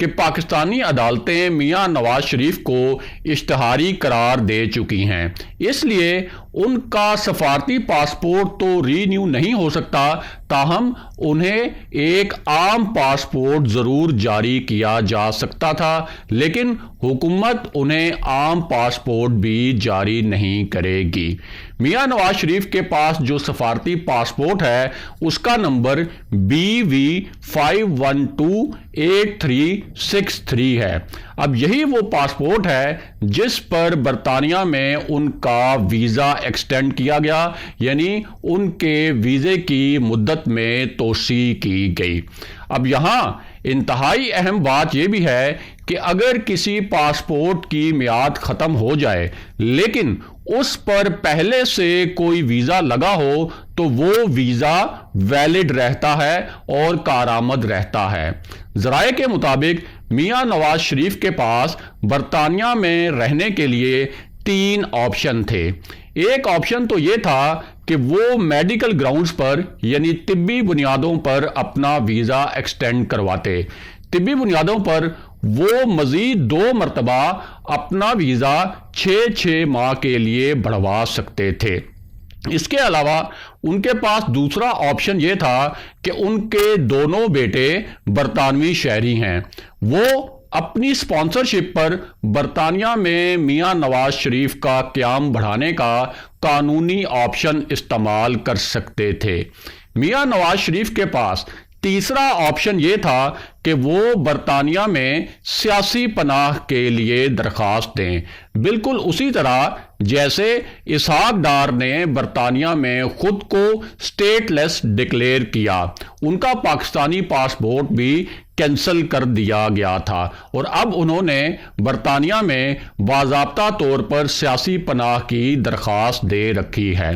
کہ پاکستانی عدالتیں میاں نواز شریف کو اشتہاری قرار دے چکی ہیں، اس لیے ان کا سفارتی پاسپورٹ تو رینیو نہیں ہو سکتا، تاہم انہیں ایک عام پاسپورٹ ضرور جاری کیا جا سکتا تھا، لیکن حکومت انہیں عام پاسپورٹ بھی جاری نہیں کرے گی۔ میاں نواز شریف کے پاس جو سفارتی پاسپورٹ ہے اس کا نمبر BV5128363 ہے۔ اب یہی وہ پاسپورٹ ہے جس پر برطانیہ میں ان کا ویزا ایکسٹینڈ کیا گیا، یعنی ان کے ویزے کی مدت میں توسیع کی گئی۔ اب یہاں انتہائی اہم بات یہ بھی ہے کہ اگر کسی پاسپورٹ کی میعاد ختم ہو جائے لیکن اس پر پہلے سے کوئی ویزا لگا ہو تو وہ ویزا ویلڈ رہتا ہے اور کارآمد رہتا ہے۔ ذرائع کے مطابق میاں نواز شریف کے پاس برطانیہ میں رہنے کے لیے 3 آپشن تھے۔ ایک آپشن تو یہ تھا کہ وہ میڈیکل گراؤنڈز پر یعنی طبی بنیادوں پر اپنا ویزا ایکسٹینڈ کرواتے۔ طبی بنیادوں پر وہ مزید 2 مرتبہ اپنا ویزا 6 ماہ کے لیے بڑھوا سکتے تھے۔ اس کے علاوہ ان کے پاس دوسرا آپشن یہ تھا کہ ان کے دونوں بیٹے برطانوی شہری ہیں، وہ اپنی سپانسرشپ پر برطانیہ میں میاں نواز شریف کا قیام بڑھانے کا قانونی آپشن استعمال کر سکتے تھے۔ میاں نواز شریف کے پاس تیسرا آپشن یہ تھا کہ وہ برطانیہ میں سیاسی پناہ کے لیے درخواست دیں، بالکل اسی طرح جیسے اسحاق ڈار نے برطانیہ میں خود کو اسٹیٹ لیس ڈکلیئر کیا۔ ان کا پاکستانی پاسپورٹ بھی کینسل کر دیا گیا تھا اور اب انہوں نے برطانیہ میں باضابطہ طور پر سیاسی پناہ کی درخواست دے رکھی ہے۔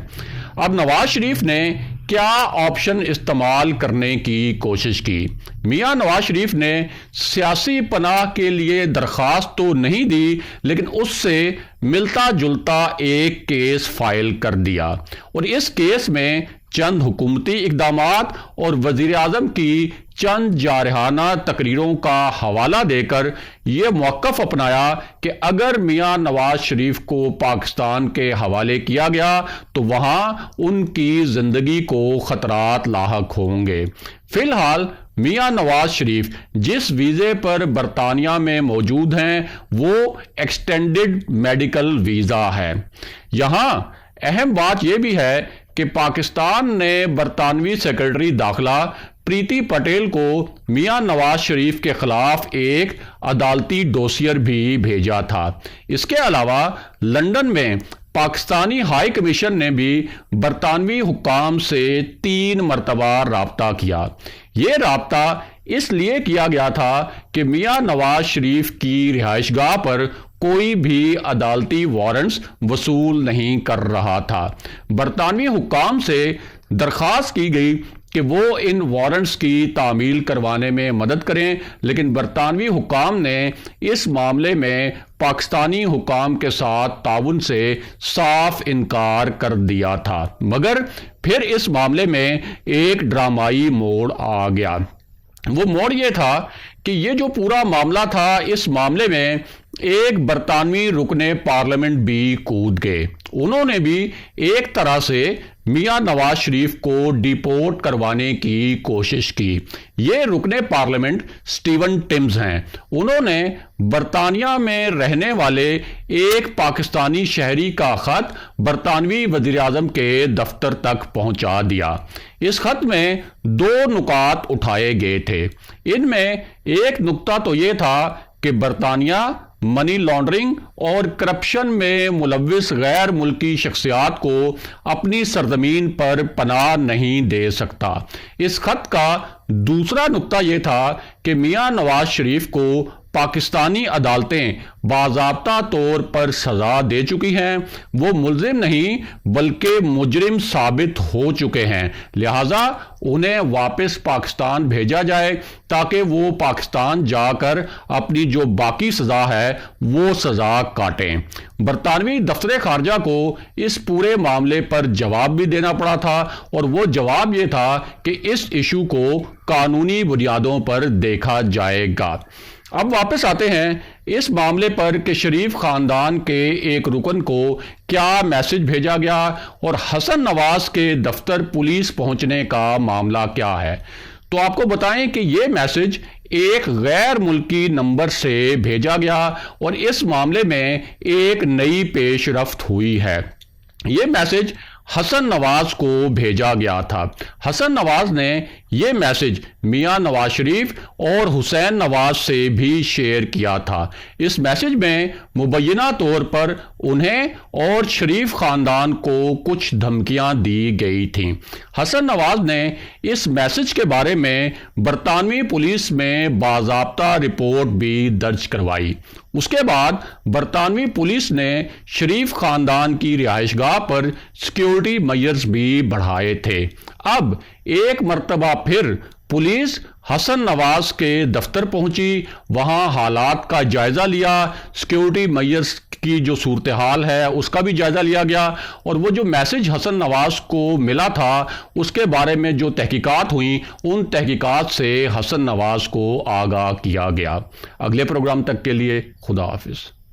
اب نواز شریف نے کیا آپشن استعمال کرنے کی کوشش کی؟ میاں نواز شریف نے سیاسی پناہ کے لیے درخواست تو نہیں دی، لیکن اس سے ملتا جلتا ایک کیس فائل کر دیا، اور اس کیس میں چند حکومتی اقدامات اور وزیر اعظم کی چند جارحانہ تقریروں کا حوالہ دے کر یہ موقف اپنایا کہ اگر میاں نواز شریف کو پاکستان کے حوالے کیا گیا تو وہاں ان کی زندگی کو خطرات لاحق ہوں گے۔ فی الحال میاں نواز شریف جس ویزے پر برطانیہ میں موجود ہیں وہ ایکسٹینڈڈ میڈیکل ویزا ہے۔ یہاں اہم بات یہ بھی ہے کہ پاکستان نے برطانوی سیکرٹری داخلہ پریتی پٹیل کو میاں نواز شریف کے خلاف ایک عدالتی ڈوسیئر بھی بھیجا تھا۔ اس کے علاوہ لندن میں پاکستانی ہائی کمیشن نے بھی برطانوی حکام سے 3 مرتبہ رابطہ کیا۔ یہ رابطہ اس لیے کیا گیا تھا کہ میاں نواز شریف کی رہائش گاہ پر کوئی بھی عدالتی وارنٹس وصول نہیں کر رہا تھا۔ برطانوی حکام سے درخواست کی گئی کہ وہ ان وارنٹس کی تعمیل کروانے میں مدد کریں، لیکن برطانوی حکام نے اس معاملے میں پاکستانی حکام کے ساتھ تعاون سے صاف انکار کر دیا تھا، مگر پھر اس معاملے میں ایک ڈرامائی موڑ آ گیا۔ وہ موڑ یہ تھا کہ یہ جو پورا معاملہ تھا، اس معاملے میں ایک برطانوی رکن پارلیمنٹ بھی کود گئے۔ انہوں نے بھی ایک طرح سے میاں نواز شریف کو ڈیپورٹ کروانے کی کوشش کی۔ یہ رکن پارلیمنٹ سٹیون ٹمز ہیں۔ انہوں نے برطانیہ میں رہنے والے ایک پاکستانی شہری کا خط برطانوی وزیر اعظم کے دفتر تک پہنچا دیا۔ اس خط میں 2 نکات اٹھائے گئے تھے۔ ان میں ایک نکتہ تو یہ تھا کہ برطانیہ منی لانڈرنگ اور کرپشن میں ملوث غیر ملکی شخصیات کو اپنی سرزمین پر پناہ نہیں دے سکتا۔ اس خط کا دوسرا نکتہ یہ تھا کہ میاں نواز شریف کو پاکستانی عدالتیں باضابطہ طور پر سزا دے چکی ہیں، وہ ملزم نہیں بلکہ مجرم ثابت ہو چکے ہیں، لہٰذا انہیں واپس پاکستان بھیجا جائے تاکہ وہ پاکستان جا کر اپنی جو باقی سزا ہے وہ سزا کاٹیں۔ برطانوی دفتر خارجہ کو اس پورے معاملے پر جواب بھی دینا پڑا تھا، اور وہ جواب یہ تھا کہ اس ایشو کو قانونی بنیادوں پر دیکھا جائے گا۔ اب واپس آتے ہیں اس معاملے پر کہ شریف خاندان کے ایک رکن کو کیا میسج بھیجا گیا اور حسن نواز کے دفتر پولیس پہنچنے کا معاملہ کیا ہے۔ تو آپ کو بتائیں کہ یہ میسج ایک غیر ملکی نمبر سے بھیجا گیا اور اس معاملے میں ایک نئی پیش رفت ہوئی ہے۔ یہ میسج حسن نواز کو بھیجا گیا تھا۔ حسن نواز نے یہ میسج میاں نواز شریف اور حسین نواز سے بھی شیئر کیا تھا۔ اس میسج میں مبینہ طور پر انہیں اور شریف خاندان کو کچھ دھمکیاں دی گئی تھیں۔ حسن نواز نے اس میسج کے بارے میں برطانوی پولیس میں باضابطہ رپورٹ بھی درج کروائی۔ اس کے بعد برطانوی پولیس نے شریف خاندان کی رہائش گاہ پر سیکیورٹی میئرز بھی بڑھائے تھے۔ اب ایک مرتبہ پھر پولیس حسن نواز کے دفتر پہنچی، وہاں حالات کا جائزہ لیا، سیکیورٹی میئرز کی جو صورتحال ہے اس کا بھی جائزہ لیا گیا، اور وہ جو میسج حسن نواز کو ملا تھا اس کے بارے میں جو تحقیقات ہوئیں ان تحقیقات سے حسن نواز کو آگاہ کیا گیا۔ اگلے پروگرام تک کے لیے خدا حافظ۔